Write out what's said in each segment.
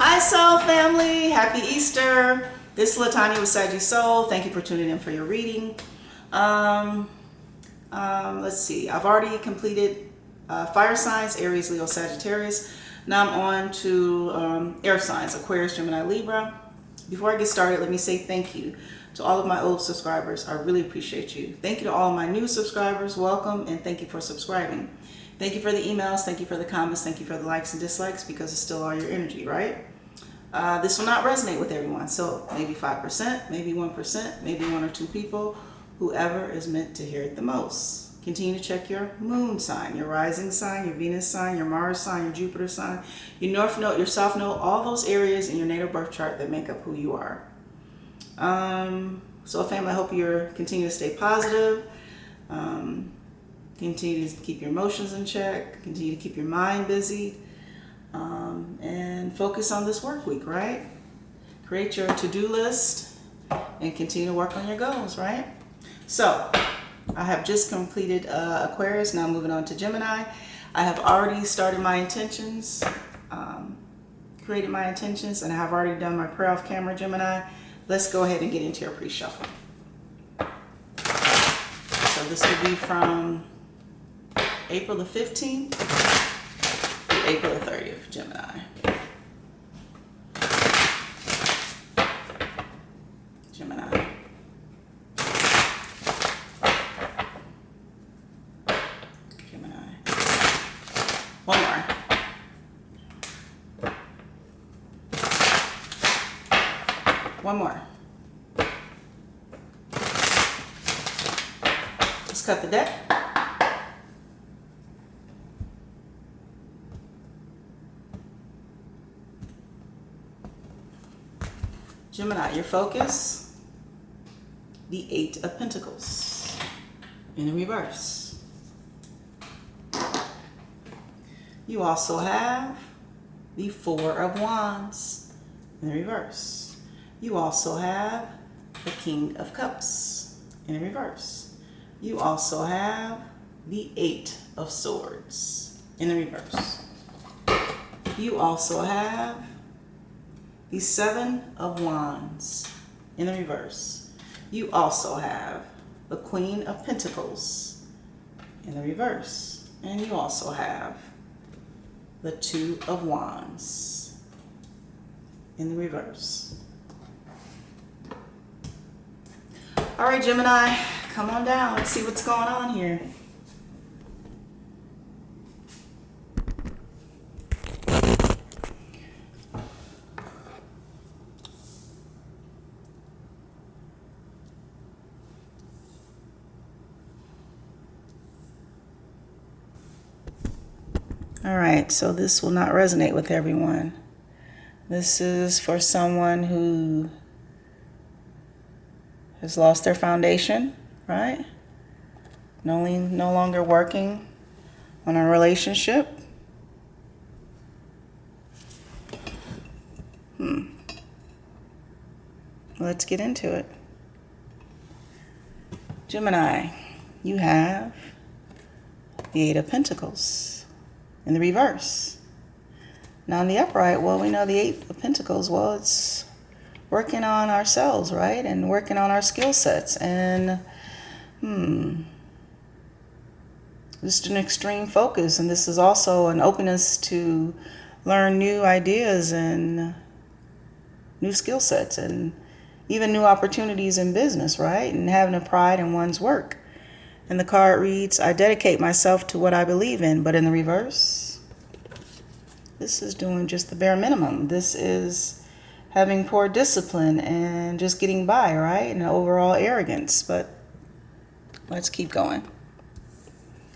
Hi Soul family, happy Easter. This is LaTonya with Sagittarius Soul. Thank you for tuning in for your reading. Let's see, I've already completed fire signs, Aries, Leo, Sagittarius. Now I'm on to air signs, Aquarius, Gemini, Libra. Before I get started, let me say thank you to all of my old subscribers. I really appreciate you. Thank you to all of my new subscribers. Welcome, and thank you for subscribing. Thank you for the emails, thank you for the comments, thank you for the likes and dislikes, because it's still all your energy, right? This will not resonate with everyone, so maybe 5%, maybe 1%, maybe 1 or 2 people, whoever is meant to hear it the most. Continue to check your moon sign, your rising sign, your Venus sign, your Mars sign, your Jupiter sign, your North Node, your South Node, all those areas in your natal birth chart that make up who you are. So family, I hope you're continue to stay positive. Continue to keep your emotions in check, continue to keep your mind busy, and focus on this work week, right? Create your to-do list and continue to work on your goals, right? So, I have just completed Aquarius, now moving on to Gemini. I have already started my intentions, created my intentions, and I have already done my prayer off camera, Gemini. Let's go ahead and get into your pre-shuffle. So this will be from April the 15th to April the 30th, Gemini. Gemini. Gemini. One more. One more. Let's cut the deck. Gemini, your focus, the 8 of Pentacles in the reverse. You also have the 4 of Wands in the reverse. You also have the King of Cups in the reverse. You also have the 8 of Swords in the reverse. You also have the 7 of Wands in the reverse. You also have the Queen of Pentacles in the reverse. And you also have the 2 of Wands in the reverse. All right, Gemini, come on down. Let's see what's going on here. All right, so this will not resonate with everyone. This is for someone who has lost their foundation, right? No longer working on a relationship. Let's get into it. Gemini, you have the 8 of Pentacles in the reverse. Now in the upright, well, we know the 8 of Pentacles, well, it's working on ourselves, right? And working on our skill sets. And just an extreme focus. And this is also an openness to learn new ideas and new skill sets and even new opportunities in business, right? And having a pride in one's work. And the card reads, I dedicate myself to what I believe in. But in the reverse, this is doing just the bare minimum. This is having poor discipline and just getting by, right? And overall arrogance. But let's keep going.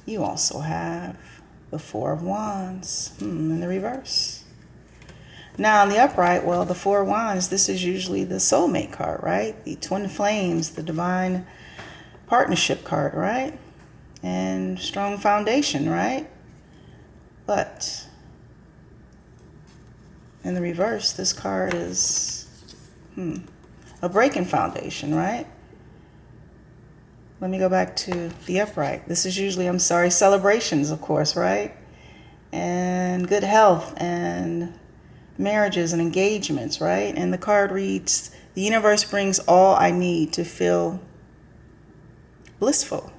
You also have the 4 of Wands in the reverse. Now in the upright, well, the 4 of Wands, this is usually the soulmate card, right? The twin flames, the divine partnership card, right? And strong foundation, right? But in the reverse, this card is a breaking foundation, right? Let me go back to the upright. This is usually, celebrations, of course, right? And good health and marriages and engagements, right? And the card reads, the universe brings all I need to feel blissful.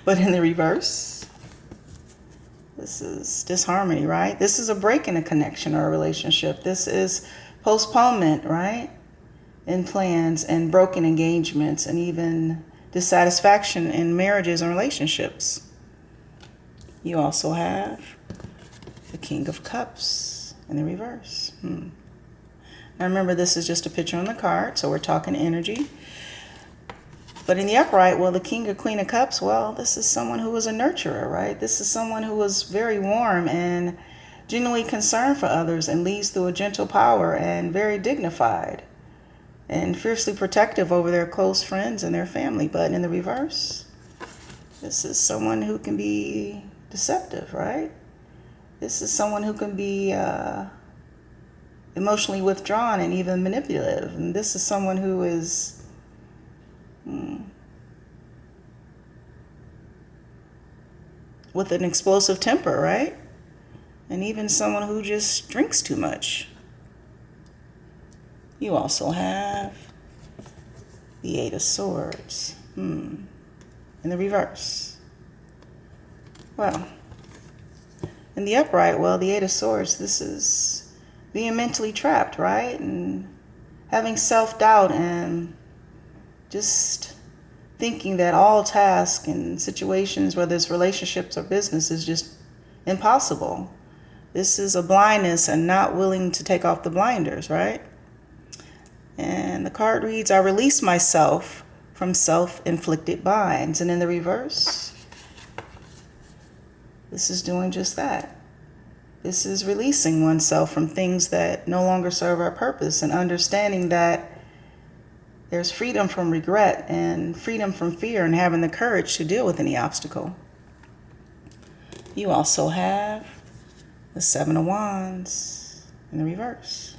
But in the reverse, this is disharmony, right? This is a break in a connection or a relationship. This is postponement, right? In plans and broken engagements and even dissatisfaction in marriages and relationships. You also have the King of Cups in the reverse. Now remember, this is just a picture on the card, so we're talking energy. But in the upright, well, the King or Queen of Cups, well, this is someone who was a nurturer, right? This is someone who was very warm and genuinely concerned for others and leads through a gentle power and very dignified and fiercely protective over their close friends and their family. But in the reverse, this is someone who can be deceptive, right? This is someone who can be emotionally withdrawn and even manipulative. And this is someone who is with an explosive temper, right? And even someone who just drinks too much. You also have the Eight of Swords in the reverse. Well, in the upright, well, the Eight of Swords, this is being mentally trapped, right? And having self-doubt and just thinking that all tasks and situations, whether it's relationships or business, is just impossible. This is a blindness and not willing to take off the blinders, right? And the card reads, I release myself from self-inflicted binds. And in the reverse, this is doing just that. This is releasing oneself from things that no longer serve our purpose and understanding that there's freedom from regret and freedom from fear and having the courage to deal with any obstacle. You also have the Seven of Wands in the reverse.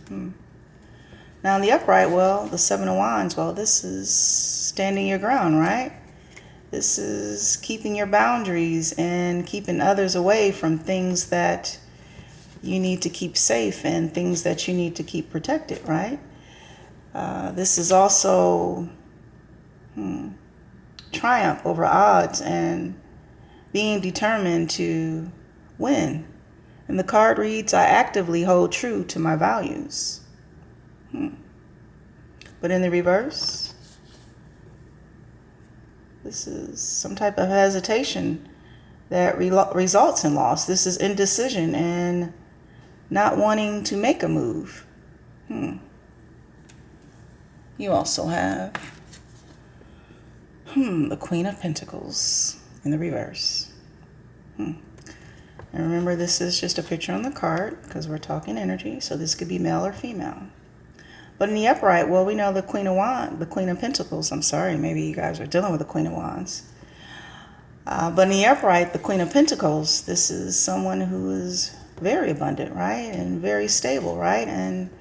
Now in the upright, well, the Seven of Wands, well, this is standing your ground, right? This is keeping your boundaries and keeping others away from things that you need to keep safe and things that you need to keep protected, right? This is also triumph over odds and being determined to win. And the card reads, I actively hold true to my values. But in the reverse, this is some type of hesitation that results in loss. This is indecision and not wanting to make a move. You also have the Queen of Pentacles in the reverse. And remember, this is just a picture on the card because we're talking energy, so this could be male or female. But in the upright, well, we know the Queen of Pentacles. I'm sorry, maybe you guys are dealing with the Queen of Wands. But in the upright, the Queen of Pentacles, this is someone who is very abundant, right? And very stable, right? And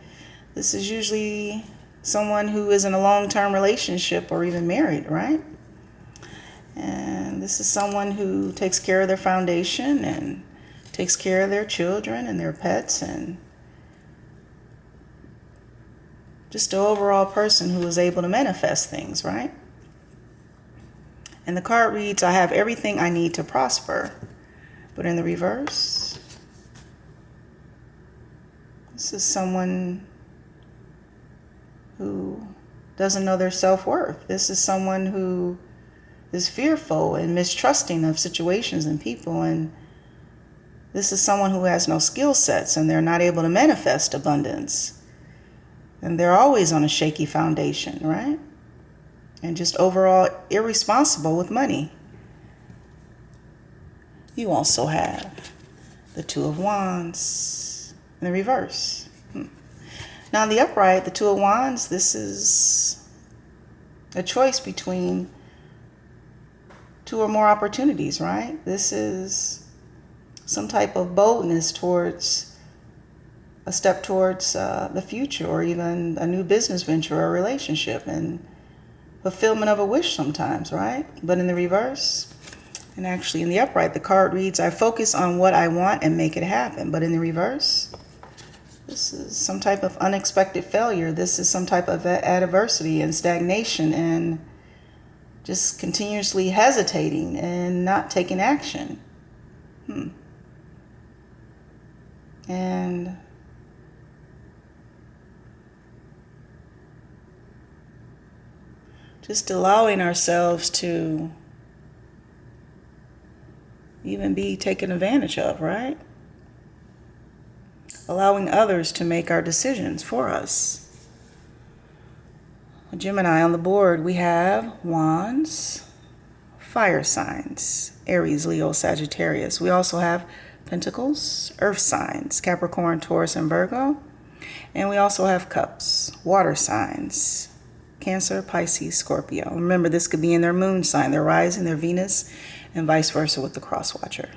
this is usually someone who is in a long-term relationship or even married, right? And this is someone who takes care of their foundation and takes care of their children and their pets and just an overall person who is able to manifest things, right? And the card reads, I have everything I need to prosper. But in the reverse, this is someone who doesn't know their self-worth. This is someone who is fearful and mistrusting of situations and people. And this is someone who has no skill sets and they're not able to manifest abundance. And they're always on a shaky foundation, right? And just overall irresponsible with money. You also have the Two of Wands in the reverse. Now in the upright, the Two of Wands, this is a choice between two or more opportunities, right? This is some type of boldness towards a step towards the future or even a new business venture or a relationship and fulfillment of a wish sometimes, right? But in the reverse, and actually in the upright, the card reads, I focus on what I want and make it happen. But in the reverse, this This is some type of unexpected failure. This is some type of adversity and stagnation and just continuously hesitating and not taking action. And just allowing ourselves to even be taken advantage of, right? Allowing others to make our decisions for us. Gemini, on the board, we have Wands, fire signs, Aries, Leo, Sagittarius. We also have Pentacles, earth signs, Capricorn, Taurus, and Virgo. And we also have Cups, water signs, Cancer, Pisces, Scorpio. Remember, this could be in their moon sign, their rising, their Venus, and vice versa with the cross watcher.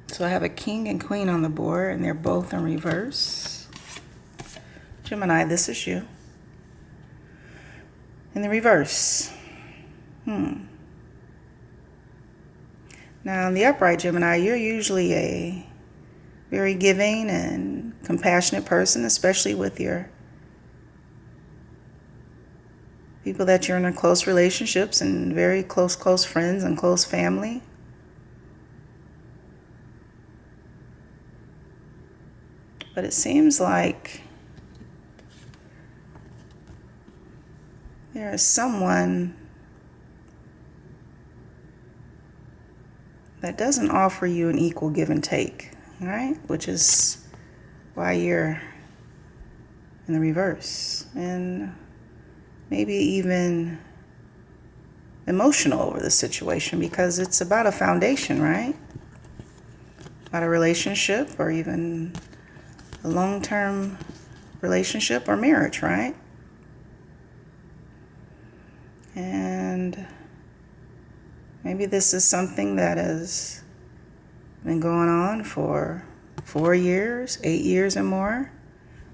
So I have a King and Queen on the board, and they're both in reverse. Gemini, this is you. In the reverse. Now, in the upright, Gemini, you're usually a very giving and compassionate person, especially with your people that you're in close relationships and very close friends and close family. But it seems like there is someone that doesn't offer you an equal give and take, right? Which is why you're in the reverse. And maybe even emotional over the situation, because it's about a foundation, right? About a relationship, or even a long-term relationship or marriage, right? And maybe this is something that has been going on for 4 years, 8 years or more,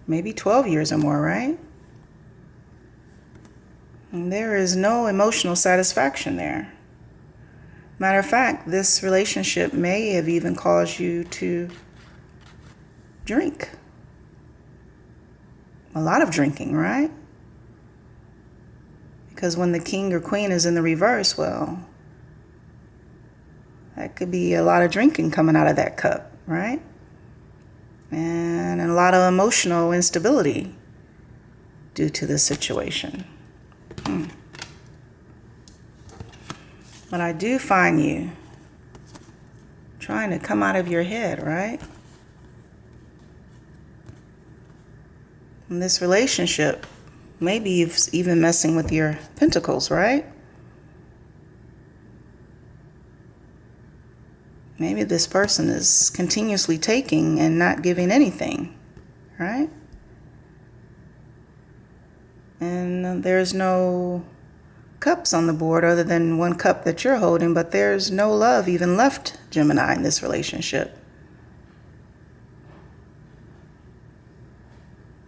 maybe 12 years or more, right? And there is no emotional satisfaction there. Matter of fact, this relationship may have even caused you to drink. A lot of drinking, right? Because when the King or Queen is in the reverse, well, that could be a lot of drinking coming out of that cup, right? And a lot of emotional instability due to this situation. But I do find you trying to come out of your head, right? And this relationship, maybe even messing with your pentacles, right? Maybe this person is continuously taking and not giving anything, right? And there's no cups on the board other than one cup that you're holding, but there's no love even left, Gemini, in this relationship.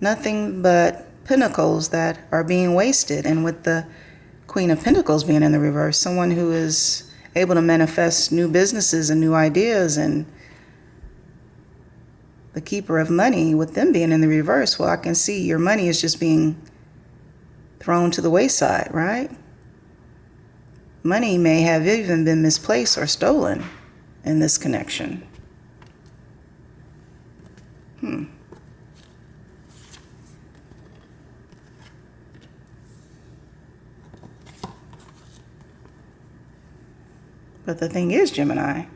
Nothing but pentacles that are being wasted. And with the Queen of Pentacles being in the reverse, someone who is able to manifest new businesses and new ideas, and the Keeper of Money, with them being in the reverse, well, I can see your money is just being thrown to the wayside, right? Money may have even been misplaced or stolen in this connection. But the thing is, Gemini,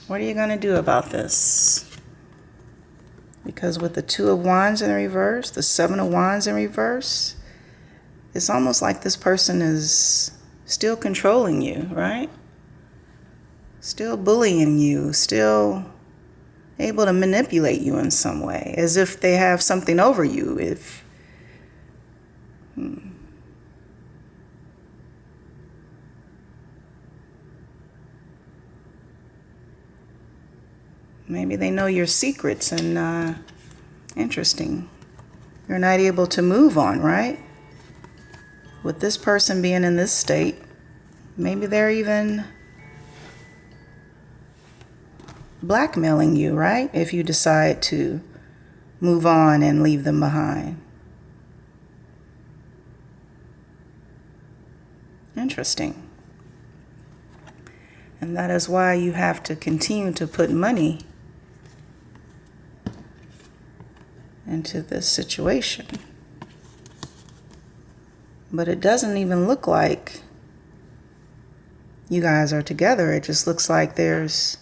what are you going to do about this? Because with the Two of Wands in reverse, the Seven of Wands in reverse, it's almost like this person is still controlling you, right? Still bullying you, still able to manipulate you in some way, as if they have something over you. Maybe they know your secrets, and interesting. You're not able to move on, right? with this person being in this state, maybe they're even blackmailing you, right? If you decide to move on and leave them behind. Interesting. And that is why you have to continue to put money into this situation. But it doesn't even look like you guys are together. It just looks like there's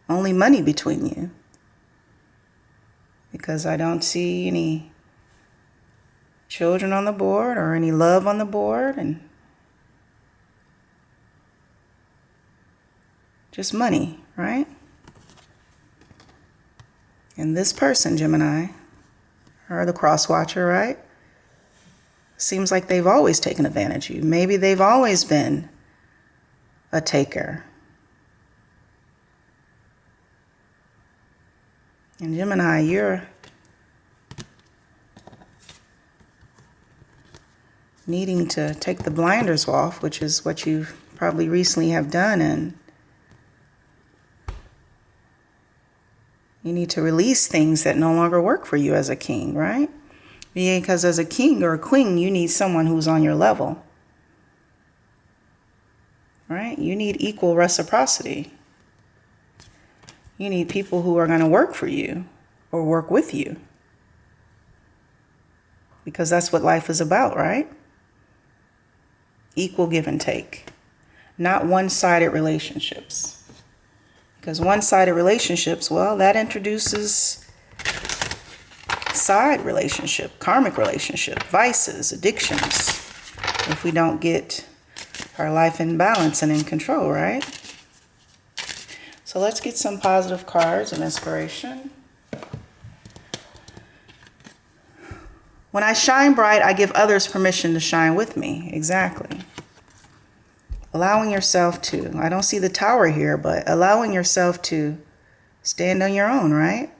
only money between you. Because I don't see any children on the board or any love on the board, and just money, right? And this person, Gemini, or the cross watcher, right? Seems like they've always taken advantage of you. Maybe they've always been a taker. And Gemini, you're needing to take the blinders off, which is what you probably recently have done, and you need to release things that no longer work for you as a king, right? Because as a king or a queen, you need someone who's on your level, right? You need equal reciprocity. You need people who are going to work for you or work with you, because that's what life is about, right? Equal give and take, not one-sided relationships. Because one-sided relationships, well, that introduces side relationship, karmic relationship, vices, addictions, if we don't get our life in balance and in control, right? So let's get some positive cards and inspiration. When I shine bright, I give others permission to shine with me. Exactly. Allowing yourself to, I don't see the tower here, but allowing yourself to stand on your own, right?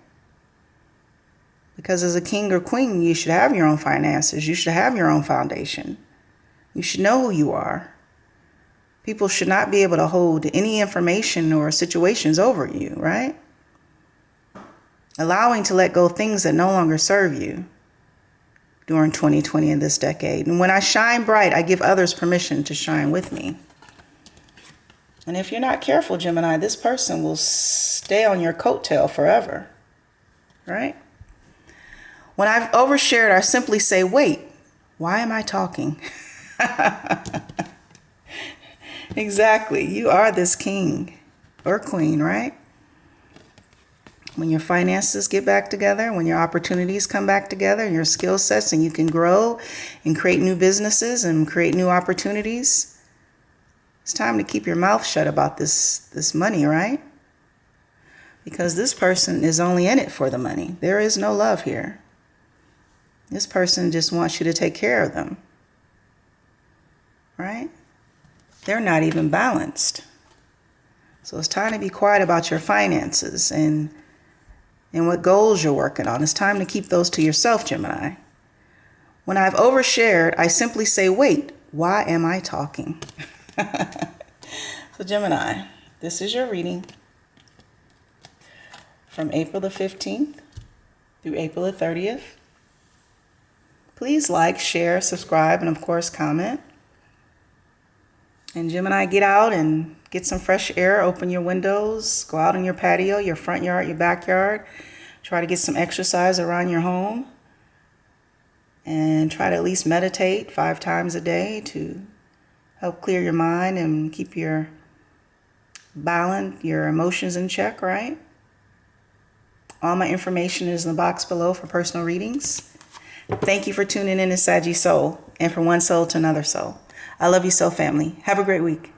Because as a king or queen, you should have your own finances. You should have your own foundation. You should know who you are. People should not be able to hold any information or situations over you, right? Allowing to let go things that no longer serve you during 2020 in this decade. And when I shine bright, I give others permission to shine with me. And if you're not careful, Gemini, this person will stay on your coattail forever, right? When I've overshared, I simply say, wait, why am I talking? Exactly. You are this king or queen, right? When your finances get back together, when your opportunities come back together, and your skill sets, and you can grow and create new businesses and create new opportunities, it's time to keep your mouth shut about this money, right? Because this person is only in it for the money. There is no love here. This person just wants you to take care of them, right? They're not even balanced. So it's time to be quiet about your finances and what goals you're working on. It's time to keep those to yourself, Gemini. When I've overshared, I simply say, wait, why am I talking? So Gemini, this is your reading from April the 15th through April the 30th. Please like, share, subscribe, and of course comment. And Gemini, get out and get some fresh air, open your windows, go out on your patio, your front yard, your backyard. Try to get some exercise around your home. And try to at least meditate 5 times a day to help clear your mind and keep your balance, your emotions in check, right? All my information is in the box below for personal readings. Thank you for tuning in to Saggy Soul, and from one soul to another soul. I love you so, family. Have a great week.